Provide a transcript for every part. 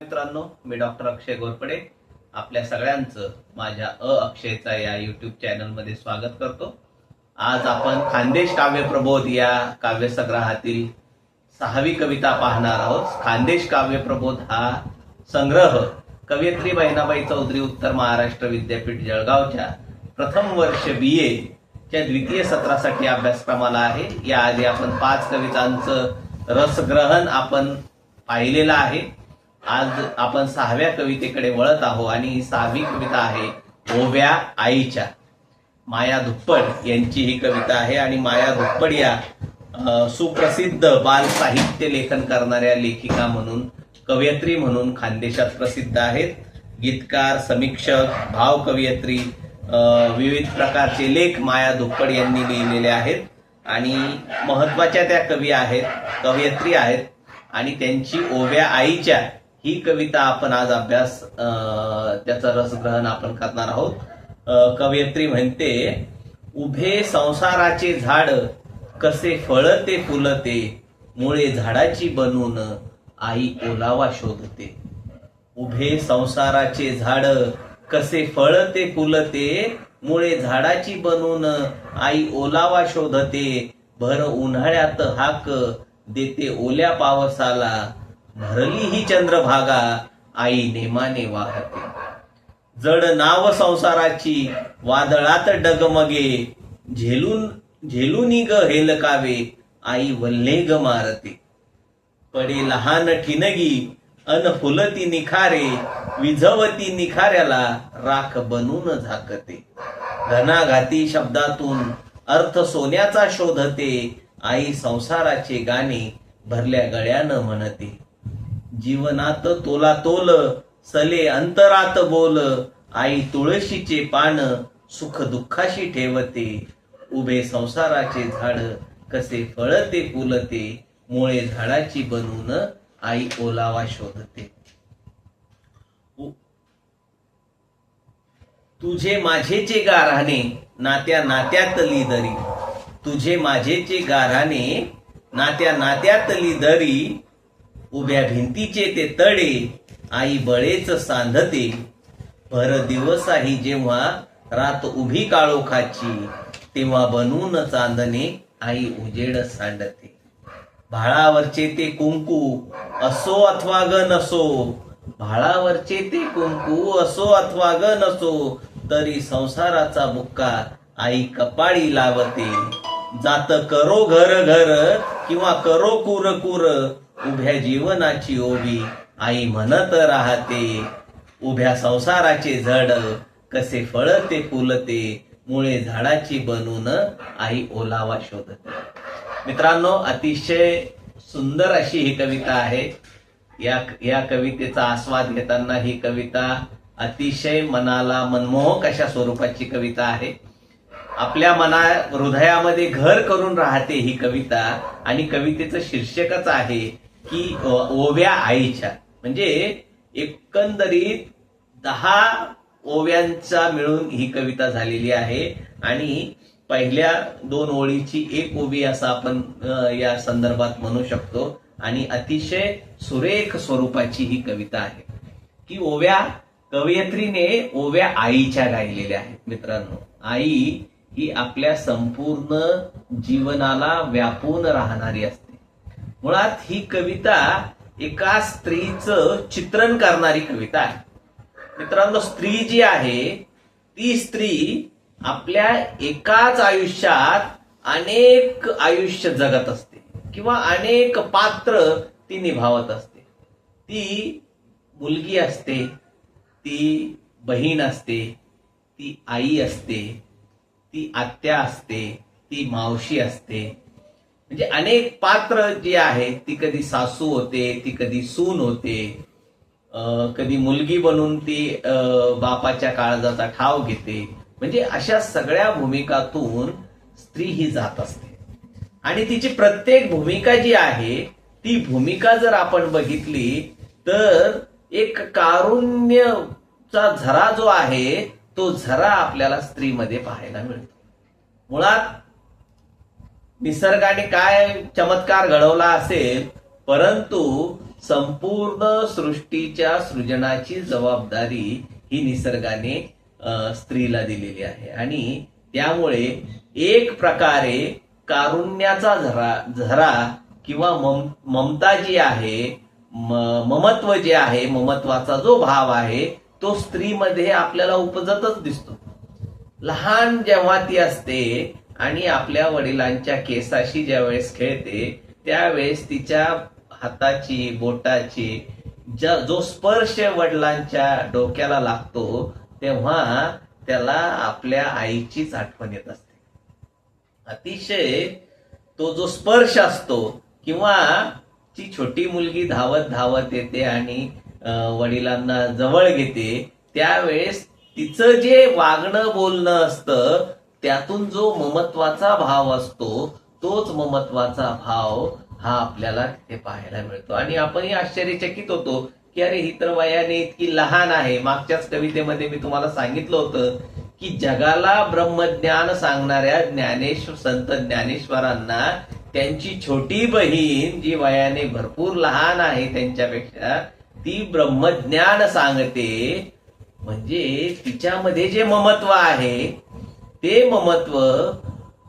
मित्रांनो, मी डॉक्टर अक्षय घोरपडे आपल्या सगळ्यांचं माझ्या अक्षयचा या युट्यूब चॅनलमध्ये स्वागत करतो. आज आपण खानदेश काव्यप्रबोध या काव्यसंग्रहातील 6वी कविता पाहणार आहोत. खानदेश काव्यप्रबोध हा संग्रह कवयित्री बहिणाबाई चौधरी उत्तर महाराष्ट्र विद्यापीठ जळगावच्या प्रथम वर्ष BA च्या द्वितीय सत्रासाठी अभ्यासक्रमाला आहे. याआधी आपण 5 कवितांचं रसग्रहण आपण पाहिलेलं आहे. आज आपण 6व्या कवितेकडे वळत आहोत आणि ही 6वी कविता आहे ओव्या आईच्या. माया धुप्पड यांची ही कविता आहे आणि माया धुप्पड या सुप्रसिद्ध बाल साहित्य लेखन करणाऱ्या लेखिका म्हणून, कवयित्री म्हणून खानदेशात प्रसिद्ध आहेत. गीतकार, समीक्षक, भाव कवयित्री, विविध प्रकारचे लेख माया धुप्पड यांनी लिहिलेले आहेत आणि महत्वाच्या त्या कवी आहेत, कवयित्री आहेत आणि त्यांची ओव्या आईच्या ही कविता आपण आज त्याचं रसग्रहण आपण करणार आहोत. कवयित्री म्हणते, उभे संसाराचे झाड कसे फळते फुलते, मुळे झाडाची बनून आई ओलावा शोधते. उभे संसाराचे झाड कसे फळते फुलते, मुळे झाडाची बनून आई ओलावा शोधते. भर उन्हाळ्यात हाक देते ओल्या पावसाला, भरली ही चंद्रभागा आई नेमाने वाहते. जड नाव संसाराची वादळात डगमगे, झेलून ग हेलकावे आई वल्हे ग मारते. पडे लहान ठिनगी अन फुलती निखारे, विझवती निखाऱ्याला राख बनून झाकते. घनाघाती शब्दातून अर्थ सोन्याचा शोधते, आई संसाराचे गाणे भरल्या गळ्यानं म्हणते. जीवनात तोला तोल सले अंतरात बोल, आई तुळशीचे पान सुख दुःखाशी ठेवते. उभे संसाराचे झाड कसे फळते फुलते, मुळे झाडाची बनून आई ओलावा शोधते. तुझे माझेचे गाराने नात्या नात्यातली दरी, तुझे माझेचे गाराने नात्या नात्यातली दरी. उभ्या भिंतीचे ते तडे आई बळेच सांधते. भर दिवसाही जेव्हा रात उभी काळोखाची, तेव्हा बनून चांदणे आई उजेड सांडते. भाळावरचे ते कुंकू असो अथवा ग नसो, भाळावरचे ते कुंकू असो अथवा ग नसो, तरी संसाराचा बुक्का आई कपाळी लावते. जात करो घर घर किंवा करो कुर कुर, उभ्या जीवनाची ओवी आई म्हणत राहते. उभ्या संसाराचे झड कसे फळते फुलते, मुळे झाडाची बनून आई ओलावा शोधते. मित्रांनो, अतिशय सुंदर अशी ही कविता आहे. या कवितेचा आस्वाद घेताना ही कविता अतिशय मनाला मनमोहक अशा स्वरूपाची कविता आहे. आपल्या हृदयामध्ये घर करून राहते ही कविता आणि कवितेचं शीर्षकच आहे की ओव्या आईच्या. म्हणजे एकंदरीत 10 ओव्यांचा मिळून ही कविता झालेली आहे आणि पहिल्या 2 ओळीची एक ओवी असं आपण या संदर्भात म्हणू शकतो. आणि अतिशय सुरेख स्वरूपाची ही कविता आहे की कवयित्रीने ओव्या आईच्या गायलेल्या आहेत. मित्रांनो, आई ही आपल्या संपूर्ण जीवनाला व्यापून राहणारी असते. मुळात ही कविता एका स्त्रीचं चित्रण करणारी कविता आहे. मित्रांनो, स्त्री जी आहे ती स्त्री आपल्या एकाच आयुष्यात अनेक आयुष्य जगत असते किंवा अनेक पात्र ती निभावत असते. ती मुलगी असते, ती बहीण असते, ती आई असते, ती आत्या असते, ती मावशी असते. म्हणजे अनेक पात्र जी आहे ती कधी सासू होते, ती कधी सून होते, कधी मुलगी बनून ती बापाच्या काळजाचा ठाव घेते. म्हणजे अशा सगळ्या भूमिकातून स्त्री ही जात असते आणि तिची प्रत्येक भूमिका जी आहे ती भूमिका जर आपण बघितली तर एक कारुण्याचा झरा जो आहे तो झरा आपल्याला स्त्रीमध्ये पाहायला मिळतो. मुळात निसर्गाने काय चमत्कार घडवला असेल, परंतु संपूर्ण सृष्टीच्या सृजनाची जबाबदारी ही निसर्गाने स्त्रीला दिलेली आहे. आणि त्यामुळे एक प्रकारे कारुण्याचा झरा किंवा ममता जी आहे, ममत्व जे आहे, ममत्वाचा जो भाव आहे तो स्त्रीमध्ये आपल्याला उपजतच दिसतो. लहान जेव्हा ती असते आणि आपल्या वडिलांच्या केसाशी ज्यावेळेस खेळते त्यावेळेस तिच्या हाताची, बोटाची जो स्पर्श वडिलांच्या डोक्याला लागतो तेव्हा त्याला आपल्या आईचीच आठवण येत असते. अतिशय तो जो स्पर्श असतो, किंवा ती छोटी मुलगी धावत धावत येते आणि वडिलांना जवळ घेते त्यावेळेस तिचं जे वागणं बोलणं असतं त्यातून जो ममत्वाचा भाव असतो तोच ममत्वाचा भाव हा आपल्याला तिथे पाहायला मिळतो. आणि आपणही आश्चर्यचकित होतो की अरे ही तर वयाने इतकी लहान आहे. मागच्याच कवितेमध्ये मी तुम्हाला सांगितलं होतं की जगाला ब्रह्मज्ञान सांगणाऱ्या संत ज्ञानेश्वरांना त्यांची छोटी बहीण जी वयाने भरपूर लहान आहे त्यांच्यापेक्षा ती ब्रह्मज्ञान सांगते. म्हणजे तिच्यामध्ये जे ममत्व आहे ते ममत्व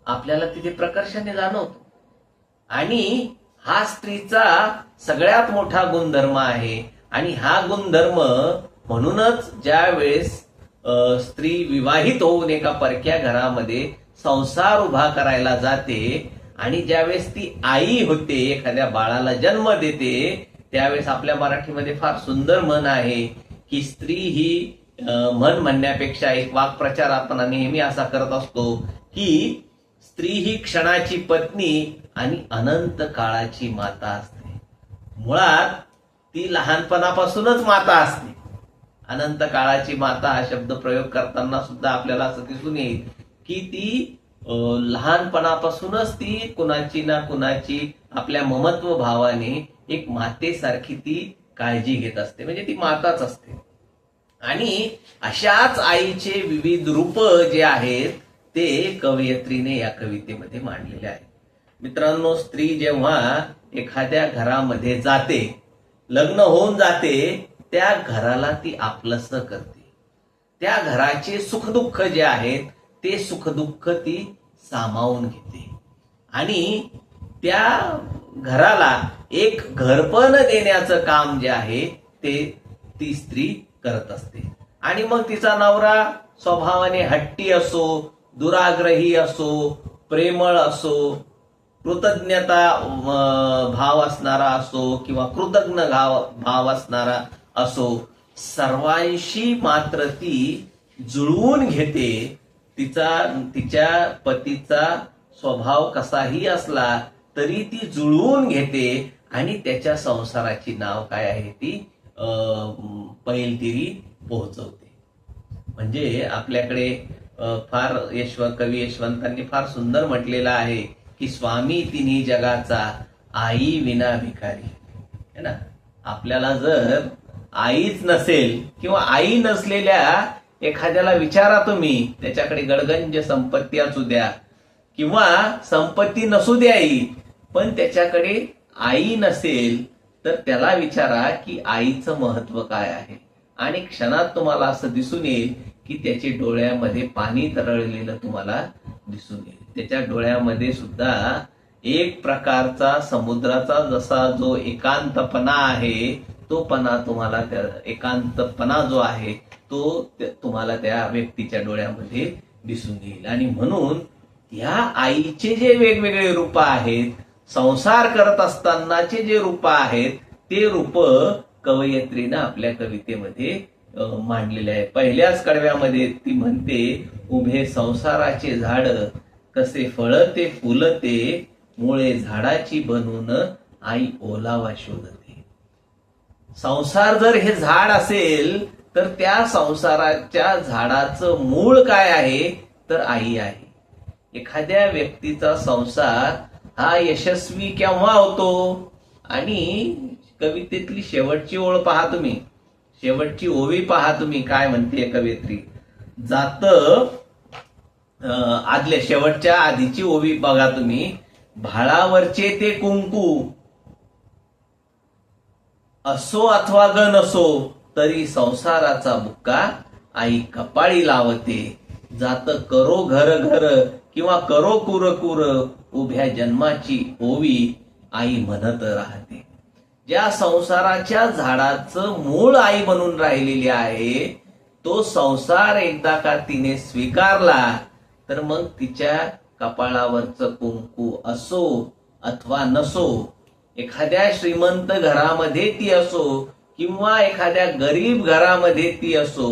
आपल्याला तिथे प्रकर्षाने जाणवतो. आणि हा स्त्रीचा सगळ्यात मोठा गुणधर्म आहे. आणि हा गुणधर्म म्हणूनच ज्या वेळेस स्त्री विवाहित होऊन एका परक्या घरामध्ये संसार उभा करायला जाते आणि ज्यावेळेस ती आई होते, एखाद्या बाळाला जन्म देते, त्यावेळेस आपल्या मराठीमध्ये फार सुंदर म्हण आहे की स्त्री ही म्हण म्हणण्यापेक्षा एक वाक्प्रचार आपण नेहमी असा करत असतो की स्त्री ही क्षणाची पत्नी आणि अनंत काळाची माता असते. मुळात ती लहानपणापासूनच माता असते. अनंत काळाची माता हा शब्द प्रयोग करताना सुद्धा आपल्याला असं दिसून येईल की ती लहानपणापासूनच ती कुणाची ना कुणाची आपल्या ममत्व भावाने एक मातेसारखी ती काळजी घेत असते. म्हणजे ती माताच असते. आणि अशाच आईचे विविध रूप जे आहेत ते कवयित्रीने या कवितेमध्ये मांडलेले आहेत. मित्रांनो, स्त्री जेव्हा एखाद्या घरामध्ये जाते, लग्न होऊन जाते, त्या घराला ती आपलंसं करते. त्या घराचे सुखदुःख जे आहेत ते सुखदुःख ती सामावून घेते आणि त्या घराला एक घरपण देण्याचं काम जे आहे ते ती स्त्री करत असते. आणि मग तिचा नवरा स्वभावाने हट्टी असो, दुराग्रही असो, प्रेमळ असो, कृतज्ञता भाव असणारा असो किंवा कृतज्ञ भाव असणारा असो, सर्वांशी मात्र ती जुळवून घेते. तिच्या पतीचा स्वभाव कसाही असला तरी ती जुळवून घेते आणि त्याच्या संसाराची नाव काय आहे ती पैलतीरी पोहोचवते. म्हणजे आपल्याकडे फार कवी यशवंतांनी फार सुंदर म्हटलेलं आहे की स्वामी तिन्ही जगाचा, आई विना भिकारी. है ना. आपल्याला जर आईच नसेल किंवा आई नसलेल्या एखाद्याला विचारा तुम्ही, त्याच्याकडे गडगंज संपत्ती असू द्या किंवा संपत्ती नसू द्याई, पण त्याच्याकडे आई नसेल तर त्याला विचारा की आईचं महत्व काय आहे. आणि क्षणात तुम्हाला असं दिसून येईल की त्याच्या डोळ्यामध्ये पाणी तरळलेलं तुम्हाला दिसून येईल. त्याच्या डोळ्यामध्ये सुद्धा एक प्रकारचा समुद्राचा जसा जो एकांतपणा आहे तो पणा तुम्हाला, त्या एकांतपणा जो आहे तो तुम्हाला त्या व्यक्तीच्या डोळ्यामध्ये दिसून येईल. आणि म्हणून या आईचे जे वेगवेगळे रूप आहेत, संसार करत असतानाचे जे रूप आहेत ते रूप कवयित्रीनं आपल्या कवितेमध्ये मांडलेले आहे. पहिल्याच कडव्यामध्ये ती म्हणते, उभे संसाराचे झाड कसे फळते फुलते, मुळे झाडाची बनून आई ओलावा शोधते. संसार जर हे झाड असेल तर त्या संसाराच्या झाडाचं मूळ काय आहे तर आई आहे. एखाद्या व्यक्तीचा संसार हा यशस्वी केव्हा होतो. आणि कवितेतली शेवटची ओळ पहा तुम्ही, शेवटची ओवी पहा तुम्ही, काय म्हणते कवयित्री. जात आदल्या शेवटच्या आधीची ओवी बघा तुम्ही. भाळावरचे ते कुंकू, असो अथवा ग नसो तरी संसाराचा बुक्का आई कपाळी लावते. जात करो घर घर किंवा करो कुर कुर उभ्या जन्माची ओवी आई म्हणत राहते. ज्या संसाराच्या झाडाचं मूळ आई बनून राहिलेली आहे, तो संसार एकदा का तिने स्वीकारला तर मग तिच्या कपाळावरचं कुंकू असो अथवा नसो, एखाद्या श्रीमंत घरामध्ये ती असो किंवा एखाद्या गरीब घरामध्ये ती असो,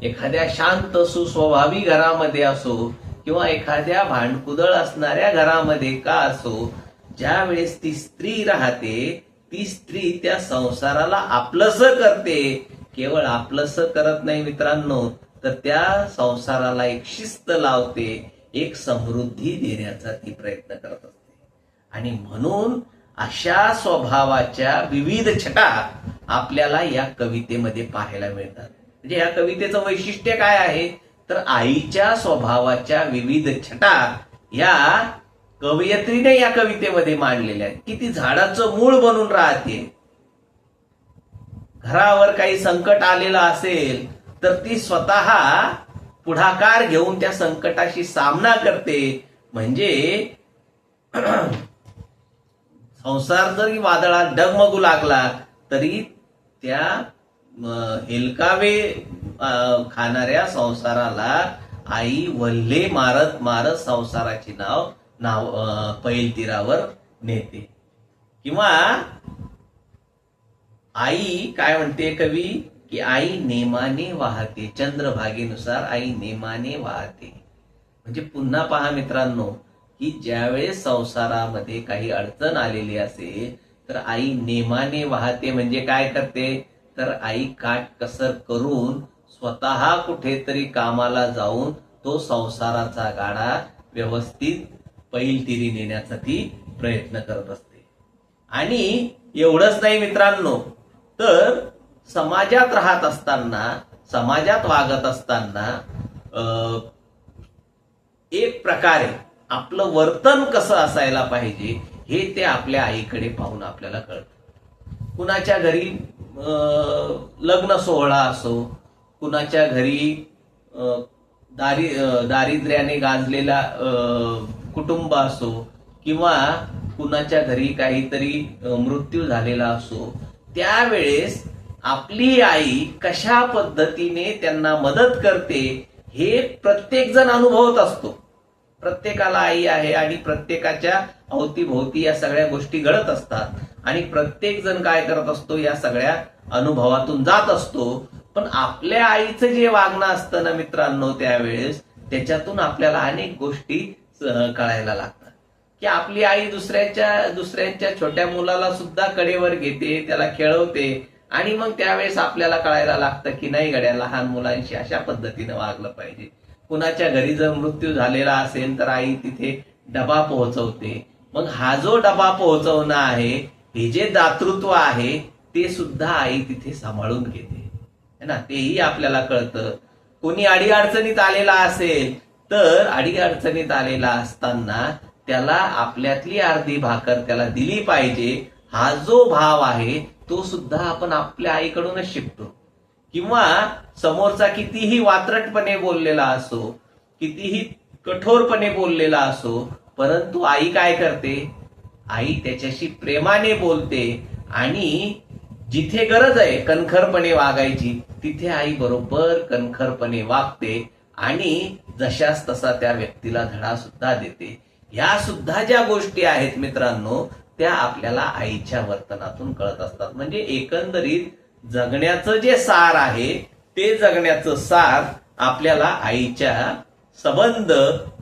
एखाद्या शांत सुस्वभावी घरामध्ये असो किंवा एखाद्या भांडकुदळ असणाऱ्या घरामध्ये का असो, ज्या वेळेस ती स्त्री राहते, ती स्त्री त्या संसाराला आपलंसं करते. केवळ आपलंसं करत नाही मित्रांनो, तर त्या संसाराला एक शिस्त लावते, एक समृद्धी देण्याचा ती प्रयत्न करत असते. आणि म्हणून अशा स्वभावाच्या विविध छटा आपल्याला या कवितेमध्ये पाहायला मिळतात. म्हणजे या कवितेचं वैशिष्ट्य काय आहे, तर आईच्या स्वभावाच्या विविध छटा या कवयित्रीने या कवितेमध्ये मांडलेल्या आहेत. की ती झाडाचं मूळ बनून राहते. घरावर काही संकट आलेलं असेल तर ती स्वतः पुढाकार घेऊन त्या संकटाशी सामना करते. म्हणजे संसार जरी वादळात डगमगू लागला तरी त्या हेलकावे खाणाऱ्या संसाराला आई वल्हे मारत मारत संसाराची नाव पैल तीरावर नेते. किंवा आई काय म्हणते कवी, की आई नेमाने वाहते. चंद्रभागेनुसार आई नेमाने वाहते. म्हणजे पुन्हा पहा मित्रांनो, की ज्यावेळेस संसारामध्ये काही अडचण आलेली असेल तर आई नेमाने वाहते. म्हणजे काय करते, तर आई काटकसर करून स्वतः कुठेतरी कामाला जाऊन तो संसाराचा गाडा व्यवस्थित पैलतीरी नेण्याचा ती प्रयत्न करत असते. आणि एवढंच नाही मित्रांनो, तर समाजात राहत असताना, समाजात वागत असताना एक प्रकारे आपलं वर्तन कसं असायला पाहिजे हे ते आपल्या आईकडे पाहून आपल्याला कळतं. कुणाच्या घरी लग्न सोहळा असो, कुणाच्या घरी दारिद्र्याने गाजलेला कुटुंब असो किंवा कुणाच्या घरी काहीतरी मृत्यू झालेला असो, त्यावेळेस आपली आई कशा पद्धतीने त्यांना मदत करते हे प्रत्येक जण अनुभवत असतो. प्रत्येकाला आई आहे आणि प्रत्येकाच्या अवतीभोवती या सगळ्या गोष्टी घडत असतात आणि प्रत्येक जण काय करत असतो, या सगळ्या अनुभवातून जात असतो. पण आपल्या आईचं जे वागणं असतं ना मित्रांनो, त्यावेळेस त्याच्यातून आपल्याला अनेक गोष्टी कळायला लागतात. की आपली आई दुसऱ्यांच्या छोट्या मुलाला सुद्धा कडेवर घेते, त्याला खेळवते आणि मग त्यावेळेस आपल्याला कळायला लागतं की नाही गड्या, लहान मुलांशी अशा पद्धतीने वागलं पाहिजे. कुणाच्या घरी जर मृत्यू झालेला असेल तर आई तिथे डबा पोहोचवते. मग हा जो डबा पोहोचवणं आहे, हे जे दातृत्व आहे, ते सुद्धा आई तिथे सांभाळून घेते है ना, तेही आपल्याला कळतं. कोणी अडीअडचणीत आलेला असेल तर अडीअडचणीत आलेला असताना त्याला आपल्यातली अर्धी भाकर त्याला दिली पाहिजे, हा जो भाव आहे तो सुद्धा आपण आपल्या आईकडूनच शिकतो. किंवा समोरचा कितीही वात्रटपणे बोललेला असो, कितीही कठोरपणे बोललेला असो, परंतु आई काय करते, आई त्याच्याशी प्रेमाने बोलते आणि जिथे गरज आहे कणखरपणे वागायची तिथे आई बरोबर कणखरपणे वागते आणि जशास तसा त्या व्यक्तीला धडा सुद्धा देते. ह्या सुद्धा ज्या गोष्टी आहेत मित्रांनो, त्या आपल्याला आईच्या वर्तनातून कळत असतात. म्हणजे एकंदरीत जगण्याचं जे सार आहे ते जगण्याचं सार आपल्याला आईच्या संबंध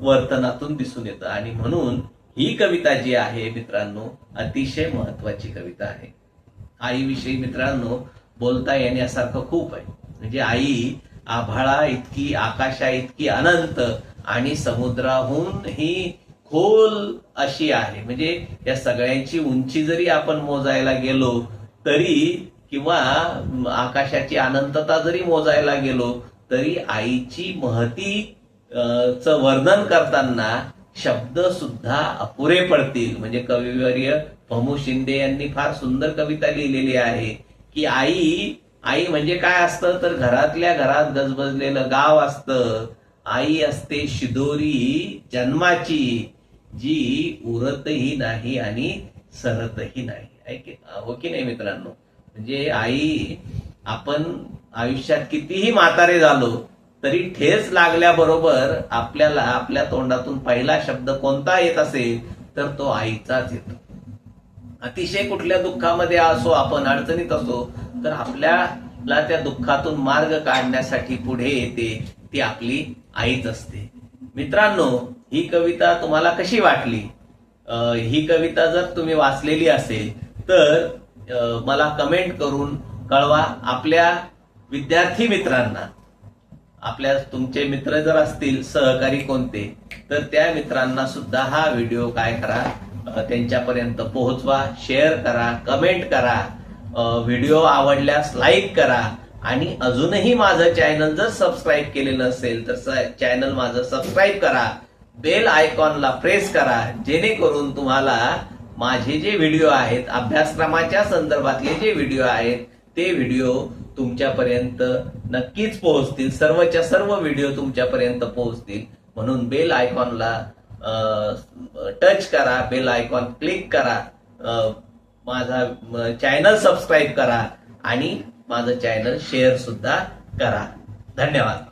वर्तनातून दिसून येतं. आणि म्हणून ही कविता जी आहे मित्रांनो, अतिशय महत्वाची कविता आहे. आईविषयी मित्रांनो बोलता येण्यासारखं खूप आहे. म्हणजे आई आभाळा इतकी, आकाशा इतकी अनंत आणि समुद्राहून ही खोल अशी आहे. म्हणजे या सगळ्यांची उंची जरी आपण मोजायला गेलो तरी किंवा आकाशाची अनंतता जरी मोजायला गेलो तरी आईची महती च वर्णन करताना शब्द सुद्धा अपुरे पडतील. म्हणजे कविवर्य भमू शिंदे यांनी फार सुंदर कविता लिहिलेली आहे की आई आई म्हणजे काय असतं तर घरातल्या घरात गजबजलेलं गाव असतं. आई असते शिदोरी जन्माची, जी उरतही नाही आणि सरतही नाही. हो की नाही मित्रांनो? म्हणजे आई, आपण आयुष्यात कितीही म्हातारे झालो तरी ठेच लागल्याबरोबर आपल्याला आपल्या तोंडातून पहिला शब्द कोणता येत असेल तर तो आईचाच येतो. अतिशय कुठल्या दुःखामध्ये असो, आपण अडचणीत असो, तर आपल्याला त्या दुःखातून मार्ग काढण्यासाठी पुढे येते ती आपली आईच असते. मित्रांनो, ही कविता तुम्हाला कशी वाटली? ही कविता जर तुम्ही वाचलेली असेल तर मला कमेंट करून कळवा. आपल्या विद्यार्थी मित्रांना, तुमचे मित्र जर असतील सहकारी कोणते, तर त्या मित्रांना सुद्धा हा व्हिडिओ काय करा, त्यांच्यापर्यंत पोहोचवा, शेअर करा, कमेंट करा, व्हिडिओ आवडल्यास लाईक करा आणि अजूनही माझं चॅनल जर सबस्क्राईब केलेलं नसेल तर चॅनल माझं सबस्क्राईब करा, बेल आयकॉनला प्रेस करा, जेणेकरून तुम्हाला माझे जे व्हिडिओ आहेत, अभ्यासक्रमाच्या संदर्भातले जे व्हिडिओ आहेत ते व्हिडिओ तुमच्यापर्यंत नक्कीच पोहोचतील. सर्वच्या सर्व व्हिडिओ तुमच्यापर्यंत पोहोचतील. म्हणून बेल आयकॉनला टच करा, बेल आयकॉन क्लिक करा, माझा चॅनल सबस्क्राईब करा आणि माझं चॅनल शेअर सुद्धा करा. धन्यवाद.